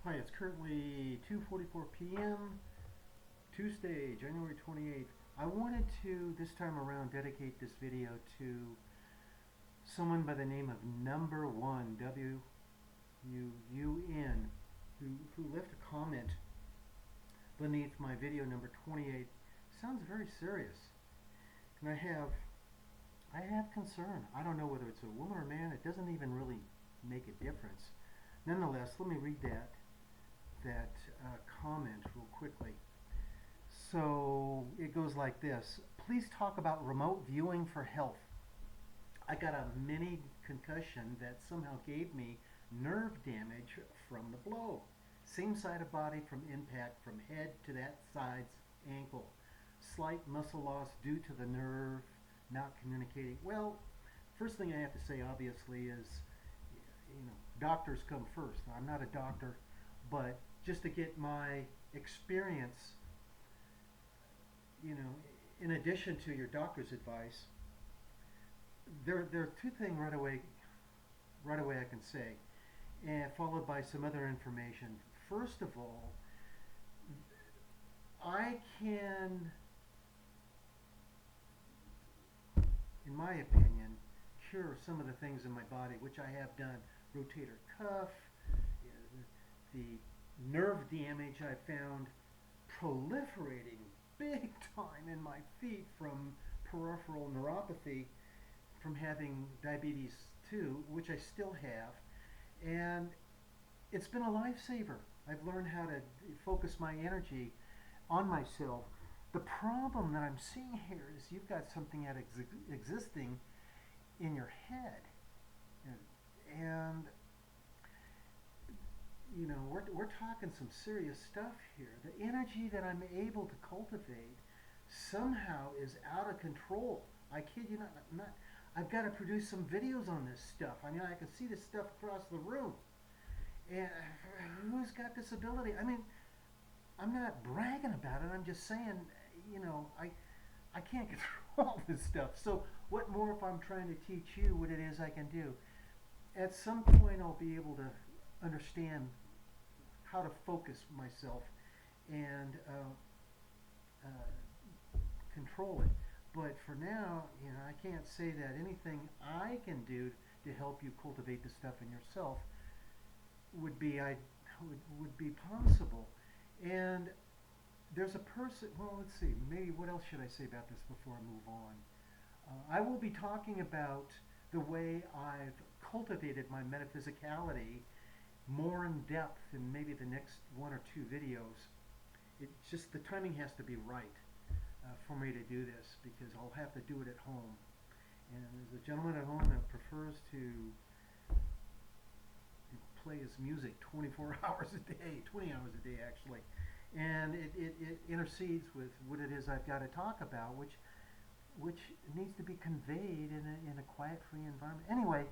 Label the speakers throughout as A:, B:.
A: Hi, it's currently 2:44 p.m. Tuesday, January 28th. I wanted to, this time around, dedicate this video to someone by the name of Number One, W-U-U-N, who left a comment beneath my video number 28. Sounds very serious. And I have concern. I don't know whether it's a woman or man. It doesn't even really make a difference. Nonetheless, let me read that comment real quickly. So it goes like this. Please talk about remote viewing for health. I got a mini concussion that somehow gave me nerve damage from the blow. Same side of body from impact from head to that side's ankle. Slight muscle loss due to the nerve not communicating. Well, first thing I have to say obviously is, doctors come first. I'm not a doctor, but just to get my experience, in addition to your doctor's advice, there are two things right away I can say, and followed by some other information. First of all, I can, in my opinion, cure some of the things in my body, which I have done. Rotator cuff, the nerve damage I found proliferating big time in my feet from peripheral neuropathy from having diabetes 2, which I still have, and it's been a lifesaver. I've learned how to focus my energy on myself. The problem that I'm seeing here is you've got something that existing in your head, and we're talking some serious stuff here. The energy that I'm able to cultivate somehow is out of control. I kid you not. I've got to produce some videos on this stuff. I mean, I can see this stuff across the room. And who's got this ability? I mean, I'm not bragging about it. I'm just saying, I can't get through all this stuff. So what more if I'm trying to teach you what it is I can do? At some point, I'll be able to understand how to focus myself and control it. But for now, I can't say that anything I can do to help you cultivate the stuff in yourself would be possible. And there's a person, well, let's see, maybe what else should I say about this before I move on? I will be talking about the way I've cultivated my metaphysicality more in depth in maybe the next one or two videos. It's just the timing has to be right for me to do this, because I'll have to do it at home. And there's a gentleman at home that prefers to play his music 24 hours a day, 20 hours a day actually. And it intercedes with what it is I've got to talk about, which needs to be conveyed in a quiet, free environment. Anyway,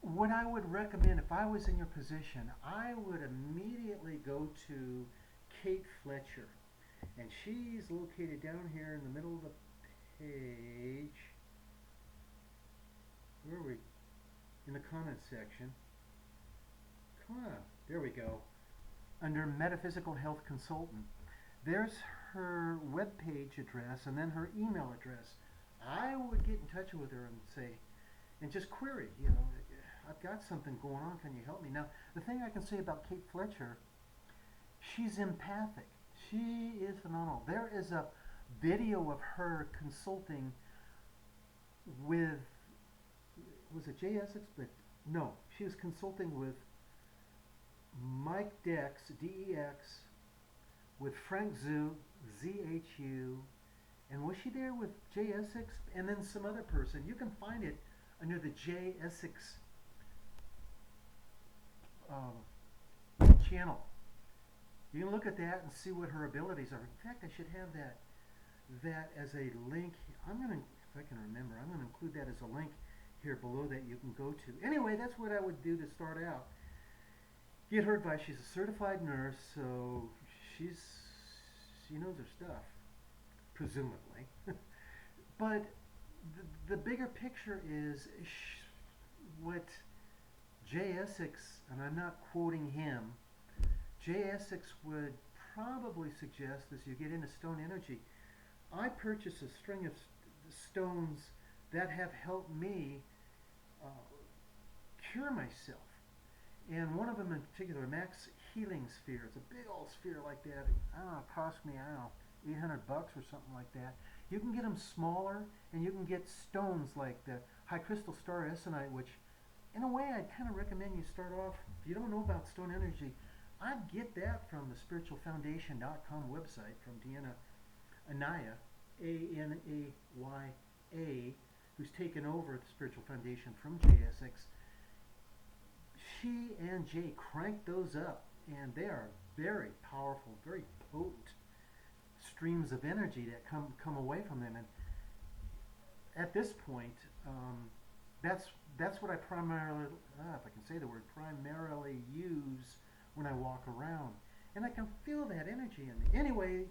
A: what I would recommend if I was in your position, I would immediately go to Cate Fletcher. And she's located down here in the middle of the page. Where are we? In the comments section. Come on. There we go. Under Metaphysical Health Consultant. There's her web page address and then her email address. I would get in touch with her and say, and just query, I've got something going on, can you help me? Now, the thing I can say about Cate Fletcher, she's empathic. She is phenomenal. There is a video of her consulting with, was it Essex? But no, she was consulting with Mike Dex, D-E-X, with Frank Zhu, Z-H-U, and was she there with Essex and then some other person? You can find it under the Essex channel. You can look at that and see what her abilities are. In fact, I should have that as a link. I'm going to, if I can remember, I'm going to include that as a link here below that you can go to. Anyway, that's what I would do to start out. Get her advice. She's a certified nurse, so she knows her stuff, presumably. But the bigger picture is what J. Essex, and I'm not quoting him, J. Essex would probably suggest as you get into stone energy, I purchased a string of stones that have helped me uh, cure myself. And one of them in particular, Max Healing Sphere. It's a big old sphere like that. I don't know, it cost me, I don't know, $800 or something like that. You can get them smaller, and you can get stones like the high crystal star essonite, which in a way I'd kind of recommend you start off, if you don't know about stone energy, I'd get that from the spiritualfoundation.com website from Deanna Anaya, A-N-A-Y-A, who's taken over the Spiritual Foundation from J. Essex. She and Jay cranked those up, and they are very powerful, very potent streams of energy that come away from them. And at this point, that's what I primarily, if I can say the word, primarily use when I walk around, and I can feel that energy in me. Anyway,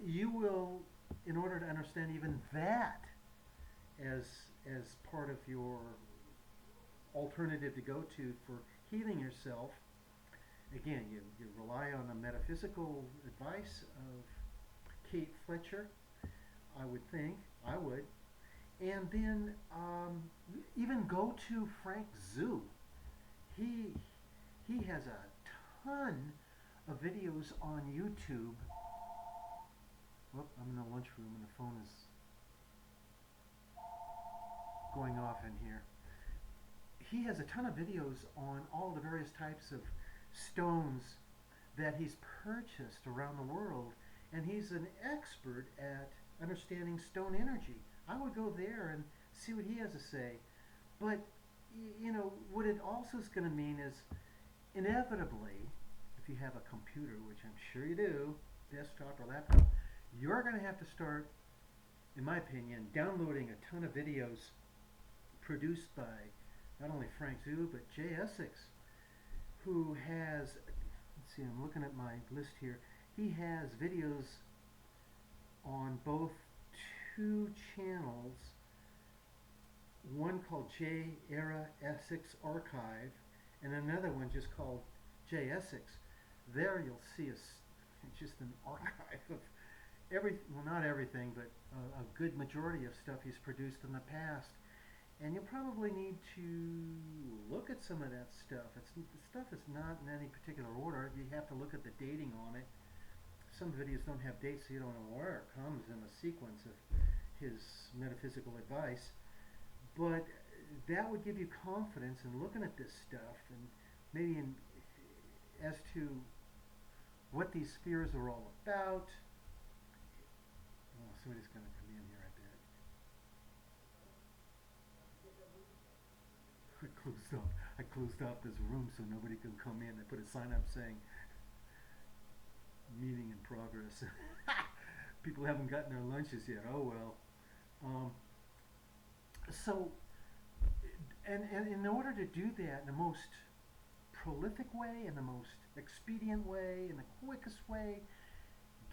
A: you will, in order to understand even that as part of your alternative to go to for healing yourself, again, you rely on the metaphysical advice of Cate Fletcher, I would think, I would, and then even go to Frank Zhu. He has a ton of videos on YouTube. Whoop, I'm in the lunchroom and the phone is going off in here. He has a ton of videos on all the various types of stones that he's purchased around the world, and he's an expert at understanding stone energy. I would go there and see what he has to say. But you know what it also is going to mean is, inevitably, if you have a computer, which I'm sure you do, desktop or laptop, you're going to have to start, in my opinion, downloading a ton of videos produced by not only Frank Zhu, but J. Essex, who has, let's see, I'm looking at my list here, he has videos on both two channels, one called J. Arae Essex Archive, and another one just called J. Essex. There you'll see just an archive of well, not everything, but a good majority of stuff he's produced in the past. And you'll probably need to look at some of that stuff. The stuff is not in any particular order. You have to look at the dating on it. Some videos don't have dates, so you don't know where it comes in the sequence of his metaphysical advice. But that would give you confidence in looking at this stuff, and maybe as to what these spheres are all about. Oh, somebody's going to come in here, I bet. I closed off this room so nobody can come in. I put a sign up saying meeting in progress. People haven't gotten their lunches yet. Oh well. So, and in order to do that in the most prolific way, in the most expedient way, in the quickest way,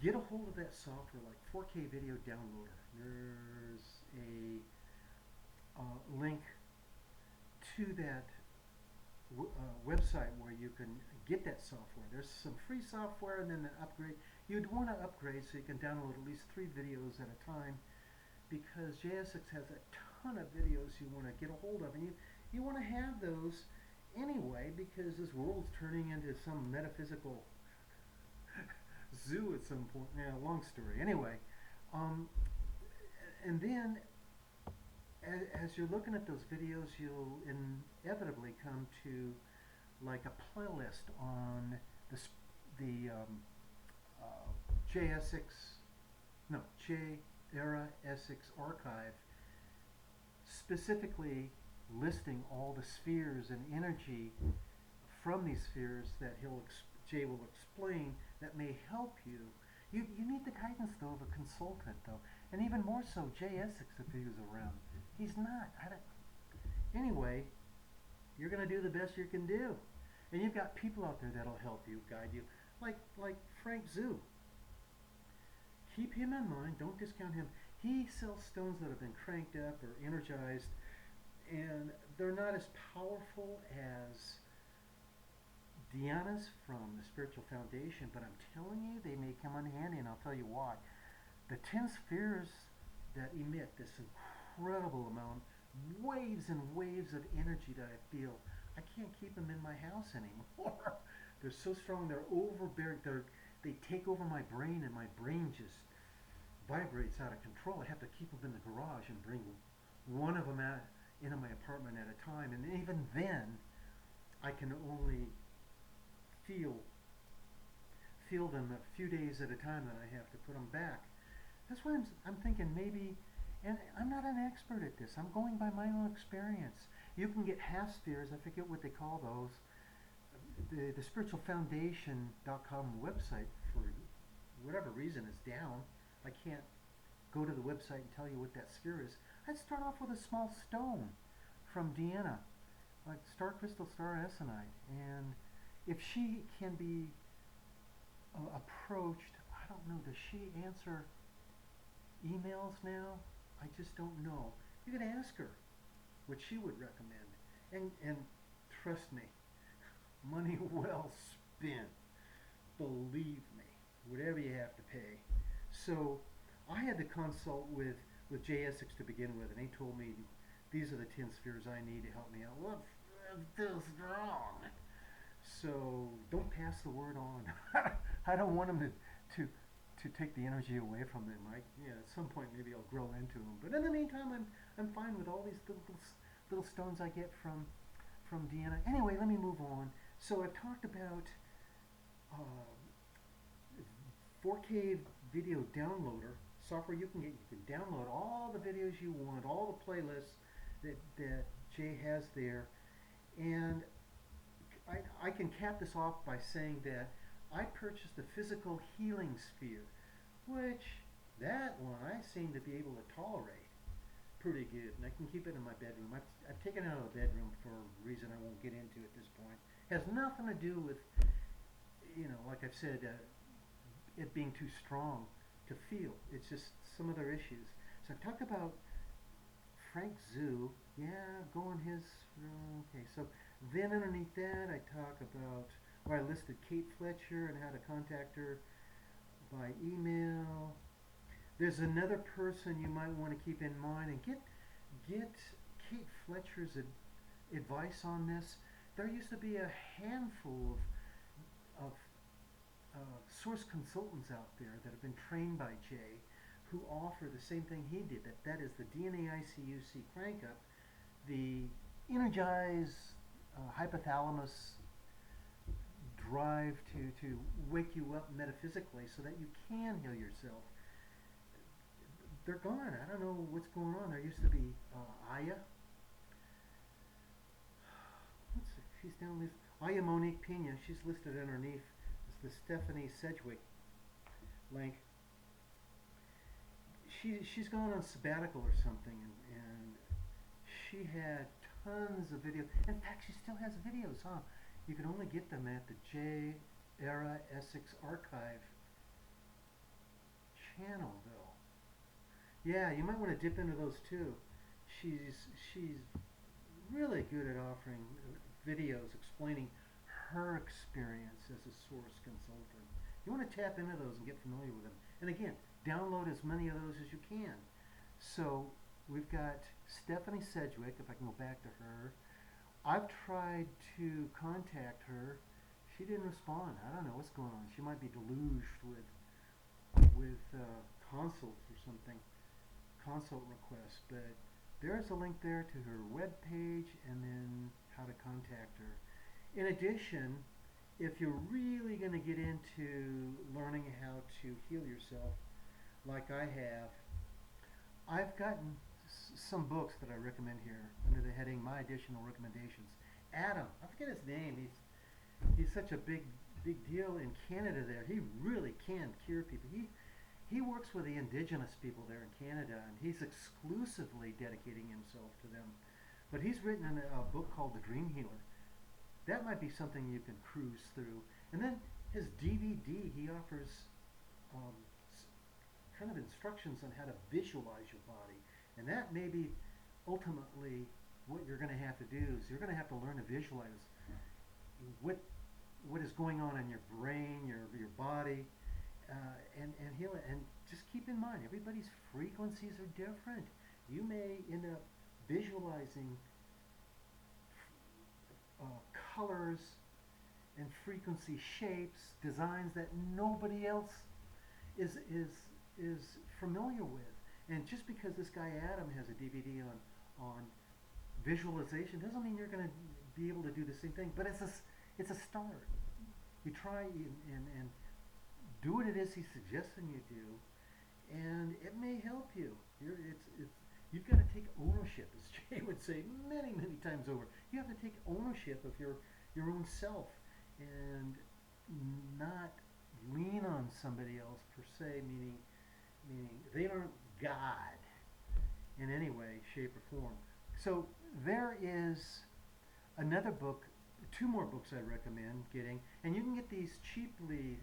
A: get a hold of that software like 4K Video Downloader. There's a link to that website where you can get that software. There's some free software, and then the upgrade. You'd want to upgrade so you can download at least 3 videos at a time, because JSX has a ton of videos you want to get a hold of, and you want to have those anyway, because this world's turning into some metaphysical zoo at some point. Yeah, long story. Anyway, and then as you're looking at those videos, you'll inevitably come to like a playlist on the J. Arae Essex Archive, specifically listing all the spheres and energy from these spheres that Jay will explain that may help you. You need the guidance though of a consultant though, and even more so J. Essex if he was around. He's not. Anyway, you're going to do the best you can do, and you've got people out there that'll help you, guide you, like Frank Zhu. Keep him in mind. Don't discount him. He sells stones that have been cranked up or energized, and they're not as powerful as Diana's from the Spiritual Foundation, but I'm telling you, they may come in handy, and I'll tell you why. The 10 spheres that emit this incredible amount, waves and waves of energy that I feel, I can't keep them in my house anymore. They're so strong, they're overbearing, they take over my brain, and my brain just vibrates out of control. I have to keep them in the garage and bring one of them out into my apartment at a time, and even then, I can only feel them a few days at a time, then I have to put them back. That's why I'm thinking maybe, and I'm not an expert at this, I'm going by my own experience. You can get half spheres, I forget what they call those. The spiritualfoundation.com website, for whatever reason, is down. I can't go to the website and tell you what that sphere is. I'd start off with a small stone from Deanna, like star crystal, star essonite, and if she can be approached, I don't know, does she answer emails now? I just don't know. You could ask her what she would recommend, and trust me, money well spent. Believe me, whatever you have to pay. So I had to consult with J. Essex to begin with, and he told me these are the 10 spheres I need to help me out. What's this wrong? So don't pass the word on. I don't want them to take the energy away from them. At some point maybe I'll grow into them. But in the meantime, I'm fine with all these little stones I get from Deanna. Anyway, let me move on. So I've talked about 4K video downloader software you can get. You can download all the videos you want, all the playlists that Jay has there, and I can cap this off by saying that I purchased the physical healing sphere, which that one I seem to be able to tolerate pretty good, and I can keep it in my bedroom. I've taken it out of the bedroom for a reason I won't get into at this point. It has nothing to do with, like I've said, it being too strong to feel. It's just some other issues. So I've talked about Frank Zoo. Yeah, go on his. Okay, so then underneath that I talk about where I listed Cate Fletcher and how to contact her by email. There's another person you might want to keep in mind, and get Cate Fletcher's advice on this. There used to be a handful of source consultants out there that have been trained by Jay, who offer the same thing he did. That is the DNA I.C.U.C. crank up, the energize hypothalamus drive to wake you up metaphysically so that you can heal yourself. They're gone. I don't know what's going on. There used to be Aya. She's down this. Aya Monique Pena. She's listed underneath. It's the Stephanie Sedgwick link. She's gone on sabbatical or something, and she had tons of videos. In fact, she still has videos, huh? You can only get them at the J. Arae Essex Archive channel, though. Yeah, you might want to dip into those too. She's really good at offering videos explaining her experience as a source consultant. You want to tap into those and get familiar with them. And again, download as many of those as you can. So we've got Stephanie Sedgwick, if I can go back to her. I've tried to contact her. She didn't respond. I don't know what's going on. She might be deluged with consults or something, consult requests. But there's a link there to her web page and then how to contact her. In addition, if you're really going to get into learning how to heal yourself, like I have, I've gotten some books that I recommend here under the heading My Additional Recommendations. Adam, I forget his name. He's such a big deal in Canada there. He really can cure people. He works with the indigenous people there in Canada, and he's exclusively dedicating himself to them. But he's written a book called The Dreamhealer. That might be something you can cruise through. And then his DVD, he offers kind of instructions on how to visualize your body. And that may be ultimately what you're going to have to do is you're going to have to learn to visualize what what is going on in your brain, your body, and heal it. And just keep in mind, everybody's frequencies are different. You may end up visualizing colors and frequency shapes, designs that nobody else is familiar with. And just because this guy Adam has a DVD on visualization doesn't mean you're going to be able to do the same thing. But it's a start. You try and do what it is he's suggesting you do, and it may help you. You've got to take ownership, as Jay would say many times over. You have to take ownership of your own self and not lean on somebody else per se, meaning they aren't God in any way, shape, or form. So there is another book, two more books I recommend getting, and you can get these cheaply.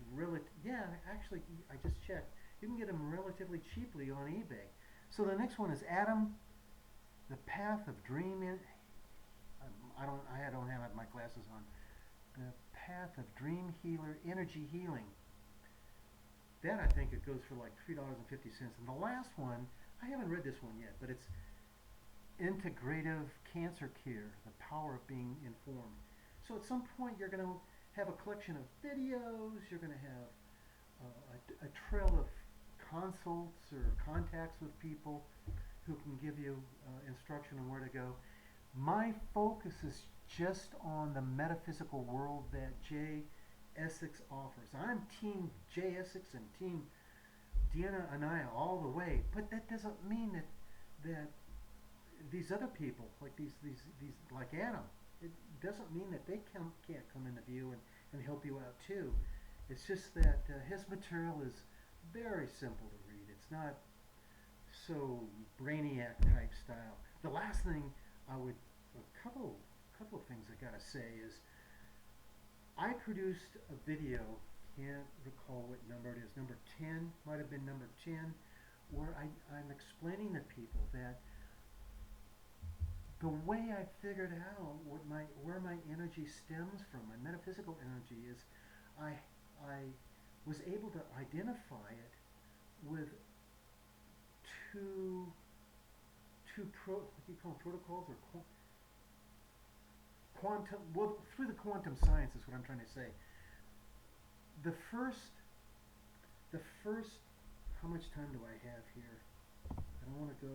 A: Yeah, actually, I just checked. You can get them relatively cheaply on eBay. So the next one is Adam, The Path of Dream. I don't have my glasses on. The Path of Dreamhealer, Energy Healing. That I think it goes for like $3.50. And the last one, I haven't read this one yet, but it's Integrative Cancer Care, The Power of Being Informed. So at some point you're going to have a collection of videos, you're going to have a trail of consults or contacts with people who can give you instruction on where to go. My focus is just on the metaphysical world that J. Essex offers. I'm Team J. Essex and Team Deanna Anaya all the way, but that doesn't mean that these other people, like these like Adam, it doesn't mean that they can't come into view and help you out too. It's just that his material is very simple to read. It's not so brainiac type style. The last thing a couple of things I gotta say is I produced a video, can't recall what number it is, number 10, might have been number 10, where I'm explaining to people that the way I figured out where my energy stems from, my metaphysical energy, is I was able to identify it with two what do you call them, protocols or quantum, well, through the quantum science is what I'm trying to say. The first, how much time do I have here? I don't want to go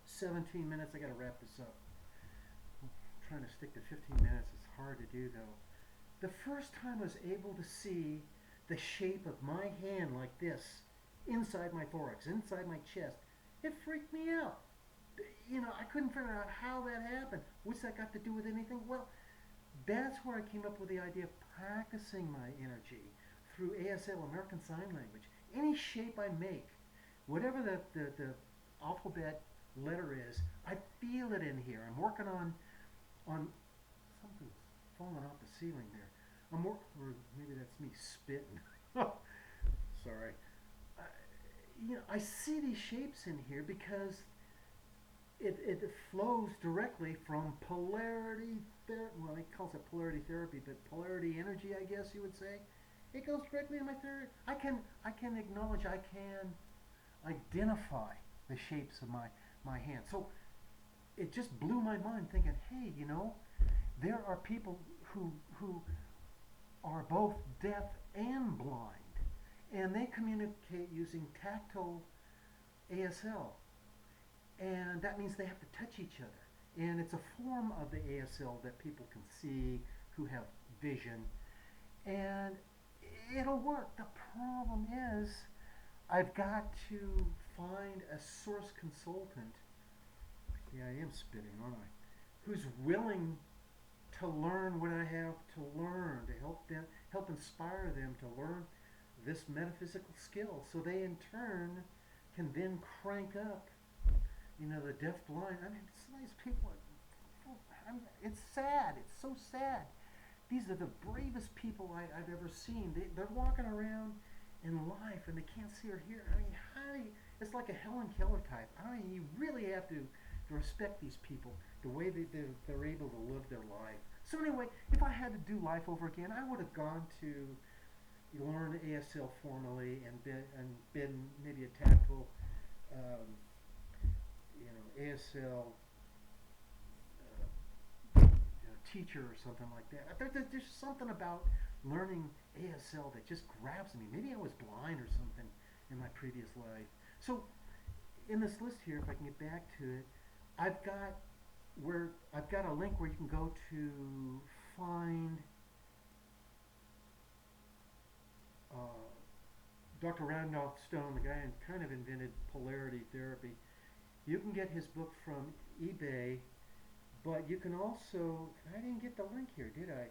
A: 17 minutes. I got to wrap this up. I'm trying to stick to 15 minutes. It's hard to do though. The first time I was able to see the shape of my hand like this inside my thorax, inside my chest, it freaked me out. I couldn't figure out how that happened. What's that got to do with anything? Well, that's where I came up with the idea of practicing my energy through ASL, American Sign Language. Any shape I make, whatever the alphabet letter is, I feel it in here. I'm working on something's falling off the ceiling there. Or maybe that's me spitting. Sorry. I see these shapes in here because it flows directly from polarity therapy. Well, he calls it polarity therapy, but polarity energy, I guess you would say. It goes directly in my theory. I can acknowledge, I can identify the shapes of my hand. So it just blew my mind thinking, hey, there are people who are both deaf and blind, and they communicate using tactile ASL. And that means they have to touch each other. And it's a form of the ASL that people can see who have vision. And it'll work. The problem is I've got to find a source consultant. Yeah, I am spitting, aren't I? Who's willing to learn what I have to learn, to help inspire them to learn this metaphysical skill, so they in turn can then crank up the deaf blind. I mean, some of these people it's sad. It's so sad. These are the bravest people I've ever seen. They're walking around in life and they can't see or hear. I mean, it's like a Helen Keller type. I mean, you really have to respect these people. the way that they're able to live their life. So anyway, if I had to do life over again, I would have gone to learn ASL formally and been maybe a tactile, um, ASL teacher or something like that. There's something about learning ASL that just grabs me. Maybe I was blind or something in my previous life. So in this list here, if I can get back to it, I've got a link where you can go to find Dr. Randolph Stone, the guy who kind of invented polarity therapy. You can get his book from eBay, but you can also, I didn't get the link here, did I?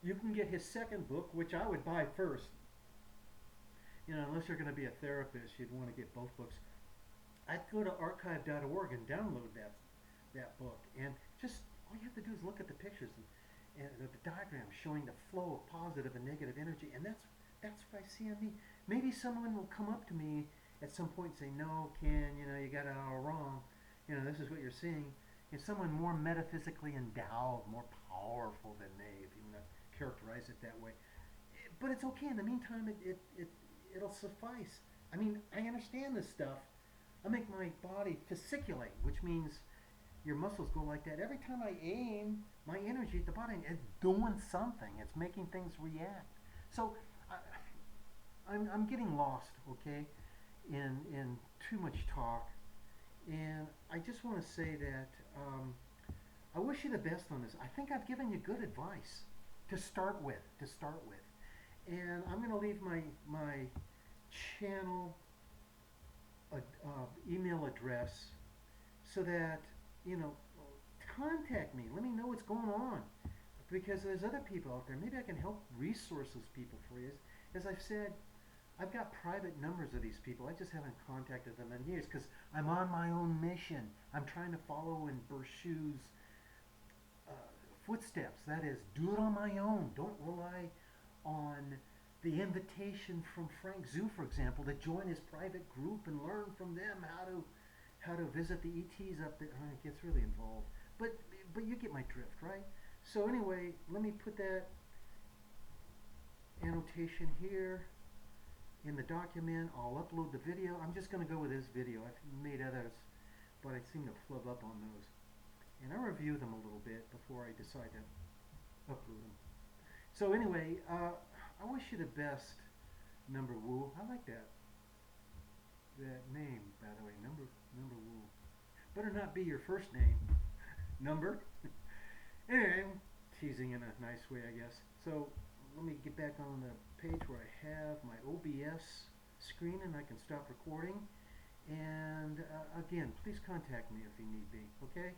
A: You can get his second book, which I would buy first. Unless you're going to be a therapist, you'd want to get both books. I'd go to archive.org and download that book, and just all you have to do is look at the pictures and the diagrams showing the flow of positive and negative energy, and that's what I see on me. Maybe someone will come up to me at some point and say, "No, Ken, you got it all wrong. This is what you're seeing." Someone more metaphysically endowed, more powerful than me, if you want to characterize it that way. But it's okay. In the meantime, it'll suffice. I mean, I understand this stuff. I make my body fasciculate, which means your muscles go like that. Every time I aim my energy at the body, it's doing something. It's making things react. So I'm getting lost, okay, in too much talk. And I just want to say that I wish you the best on this. I think I've given you good advice to start with. And I'm going to leave my channel email address so that, contact me. Let me know what's going on. Because there's other people out there. Maybe I can help resource those people for you. As I've said, I've got private numbers of these people. I just haven't contacted them in years because I'm on my own mission. I'm trying to follow in Bershu's footsteps. That is, do it on my own. Don't rely on the invitation from Frank Zoo, for example, to join his private group and learn from them how to visit the ETs up there. It gets really involved. But you get my drift, right? So anyway, let me put that annotation here in the document. I'll upload the video. I'm just going to go with this video. I've made others, but I seem to flub up on those. And I'll review them a little bit before I decide to upload them. So anyway, I wish you the best, Number Woo. I like that name, by the way, Number Woo. Better not be your first name, Number. Anyway, I'm teasing in a nice way, I guess. So let me get back on the page where I have my OBS screen and I can stop recording. And again, please contact me if you need be, okay?